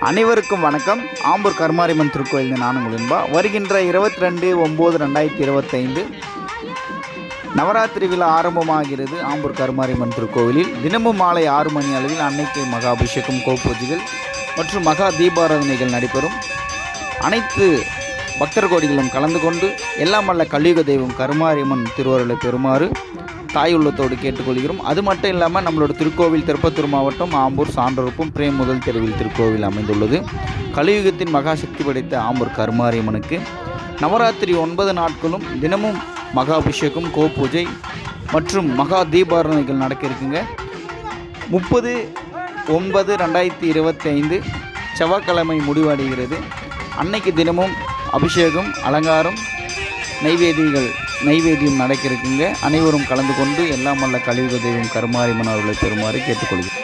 அனைவருக்கும் வணக்கம். ஆம்பூர் கருமாரியம்மன் திருக்கோயில் நான் உங்கள் என்பா. வருகின்ற 22/9/2025 நவராத்திரி விழா ஆரம்பமாகிறது. ஆம்பூர் கருமாரியம்மன் திருக்கோவிலில் தினமும் மாலை 6 மணி அளவில் அன்னைக்கு மகா அபிஷேகம், கோபூஜைகள் மற்றும் மகா தீபாராதனைகள் நடைபெறும். அனைத்து பக்தர் கோடிகளும் கலந்து கொண்டு எல்லாம் வல்ல கலியுக தெய்வம் கருமாரியம்மன் திருவருளை பெறுமாறு தாய் உள்ளத்தோடு கேட்டுக்கொள்கிறோம். அது மட்டும் இல்லாமல் நம்மளோட திருக்கோவில் திருப்பத்தூர் மாவட்டம் ஆம்பூர் சான்றோர்ப்பும் பிரேம் முதல் தெருவில் திருக்கோவில் அமைந்துள்ளது. கலியுகத்தின் மகாசக்தி படைத்த ஆம்பூர் கருமாரியம்மனுக்கு நவராத்திரி 9 நாட்களும் தினமும் மகா அபிஷேகம், கோபூஜை மற்றும் மகா தீபாராதனைகள் நடக்க இருக்குங்க. 30/9/2025 செவ்வாய்க்கிழமை முடிவடைகிறது. அன்னைக்கு தினமும் அபிஷேகம், அலங்காரம், நைவேத்தியம் நடக்க இருக்குங்க. அனைவரும் கலந்து கொண்டு எல்லாம் வல்ல கலியுக தெய்வம் கருமாரியம்மன் அவர்களை பெறுமாறு கேட்டுக்கொள்கிறேன்.